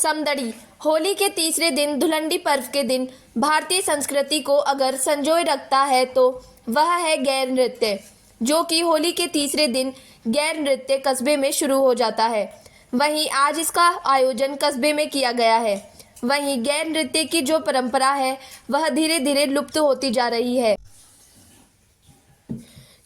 समदड़ी होली के तीसरे दिन धुलंडी पर्व के दिन भारतीय संस्कृति को अगर संजोए रखता है तो वह है गैर नृत्य, जो कि होली के तीसरे दिन गैर नृत्य कस्बे में शुरू हो जाता है। वहीं आज इसका आयोजन कस्बे में किया गया है। वहीं गैर नृत्य की जो परंपरा है वह धीरे धीरे लुप्त होती जा रही है,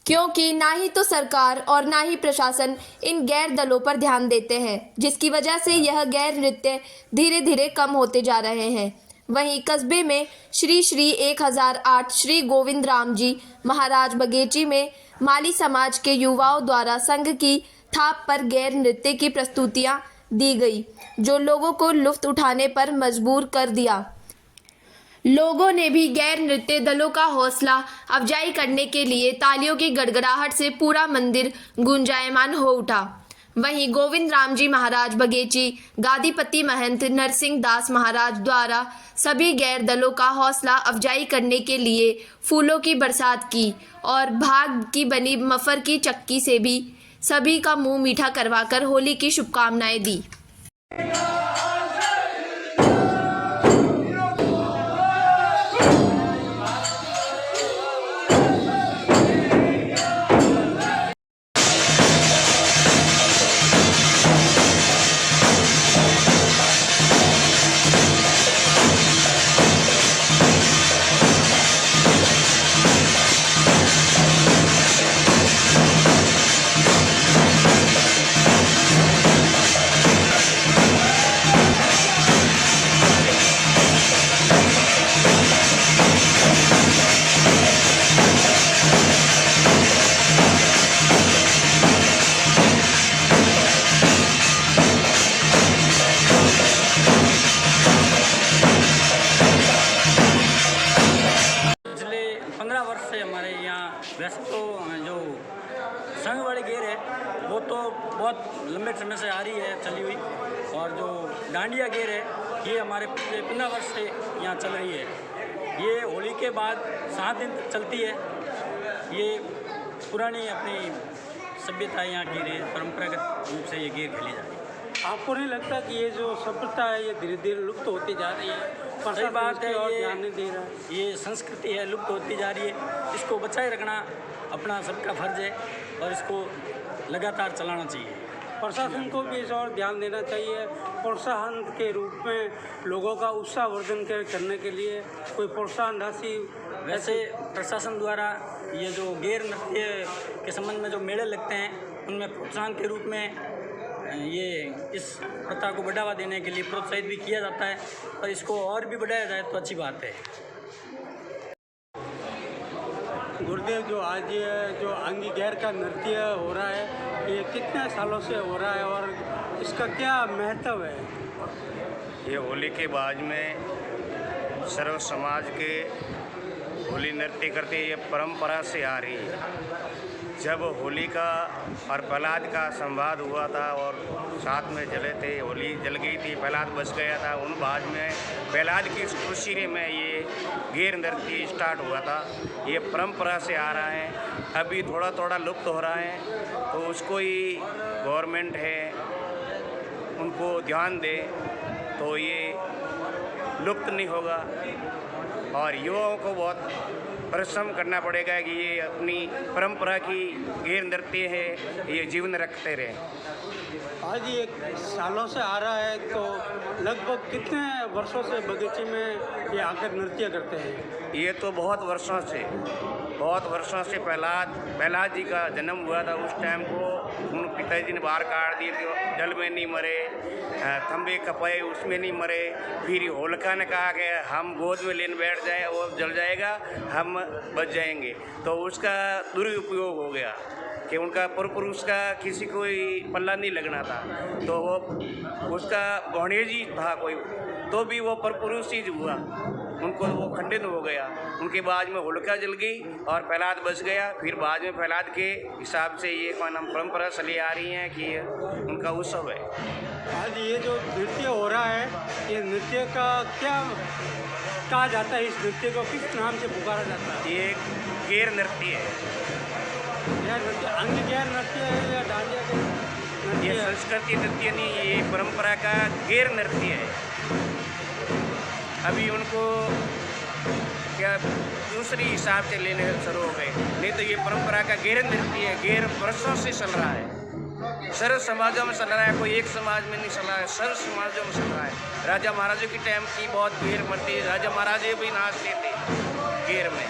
क्योंकि ना ही तो सरकार और ना ही प्रशासन इन गैर दलों पर ध्यान देते हैं, जिसकी वजह से यह गैर नृत्य धीरे धीरे कम होते जा रहे हैं। वहीं कस्बे में श्री 1008 श्री गोविंद राम जी महाराज बगेची में माली समाज के युवाओं द्वारा संघ की थाप पर गैर नृत्य की प्रस्तुतियां दी गई, जो लोगों को लुत्फ उठाने पर मजबूर कर दिया। लोगों ने भी गैर नृत्य दलों का हौसला अफजाई करने के लिए तालियों की गड़गड़ाहट से पूरा मंदिर गुंजायमान हो उठा। वहीं गोविंद राम जी महाराज बगेची गादीपति महंत नरसिंह दास महाराज द्वारा सभी गैर दलों का हौसला अफजाई करने के लिए फूलों की बरसात की और भाग की बनी मफर की चक्की से भी सभी का मुंह मीठा करवाकर होली की शुभकामनाएं दी। वैसे तो जो संघ वाली गेर है वो तो बहुत लंबे समय से आ रही है चली हुई, और जो डांडिया गेर है ये हमारे पिछले 15 वर्ष से यहाँ चल रही है। ये होली के बाद 7 दिन तक चलती है। ये पुरानी अपनी सभ्यता यहाँ की परंपरागत रूप से ये गेर खेली जा रही है। आपको नहीं लगता कि ये जो सभ्यता है ये धीरे धीरे लुप्त होती जा रही है? सही बात है, और ध्यान नहीं दे रहा है। ये संस्कृति है, लुप्त होती जा रही है। इसको बचाए रखना अपना सबका फर्ज है और इसको लगातार चलाना चाहिए। प्रशासन को भी इस और ध्यान देना चाहिए। प्रोत्साहन के रूप में लोगों का उत्साहवर्धन करने के लिए कोई प्रोत्साहन राशि, वैसे प्रशासन द्वारा ये जो गैर नृत्य के संबंध में जो मेले लगते हैं उनमें प्रोत्साहन के रूप में ये इस प्रथा को बढ़ावा देने के लिए प्रोत्साहित भी किया जाता है, और इसको और भी बढ़ाया जाए तो अच्छी बात है। गुरुदेव, जो आज ये जो अंगी गैर का नृत्य हो रहा है ये कितने सालों से हो रहा है और इसका क्या महत्व है? ये होली के बाद में सर्व समाज के होली नृत्य करते ये परंपरा से आ रही है। जब होली का और प्रहलाद का संवाद हुआ था और साथ में जले थे, होली जल गई थी, प्रहलाद बच गया था, उन बाद में प्रहलाद की खुशी में ये गैर नृत्य स्टार्ट हुआ था। ये परंपरा से आ रहा है, अभी थोड़ा थोड़ा लुप्त हो रहा है, तो उसको ही गवर्नमेंट है उनको ध्यान दे तो ये लुप्त नहीं होगा। और युवाओं को बहुत परिश्रम करना पड़ेगा कि ये अपनी परंपरा की गैर नृत्य है ये जीवन रखते रहें। आज ये सालों से आ रहा है, तो लगभग कितने वर्षों से बगीचे में ये आकर नृत्य करते हैं? ये तो बहुत वर्षों से प्रहलाद जी का जन्म हुआ था। उस टाइम को उन पिताजी ने बाहर काट दिए थे, जल में नहीं मरे, खंबे कपाए उसमें नहीं मरे। फिर होलिका ने कहा कि हम गोद में लेने बैठ जाए, वो जल जाएगा, हम बच जाएंगे। तो उसका दुरुपयोग हो गया कि उनका पुरुष का किसी को पल्ला नहीं लगना था, तो वो उसका गणेश जी था कोई, तो भी वो पुरुष ही हुआ, उनको वो खंडित हो गया। उनके बाद में होलिका जल गई और प्रहलाद बच गया। फिर बाद में प्रहलाद के हिसाब से ये परंपरा चली आ रही है कि उनका उत्सव है। आज ये जो नृत्य हो रहा है, ये नृत्य का क्या कहा जाता है? इस नृत्य को किस नाम से पुकारा जाता है? ये गैर नृत्य है। गैर नृत्य, अंग गैर नृत्य है या डांडिया के नृत्य ये है? संस्कृति नृत्य नहीं, ये परंपरा का गैर नृत्य है। अभी उनको क्या दूसरी हिसाब से लेने शुरू हो गए, नहीं तो ये परंपरा का गैर नृत्य है, गैर वर्षों से चल रहा है, सर्व समाजों में चल रहा है, कोई एक समाज में नहीं चल रहा है, सर्व समाजों में चल रहा है। राजा महाराजों की टाइम की बहुत गैर मरती, राजा महाराजे भी नाचते थे गैर में।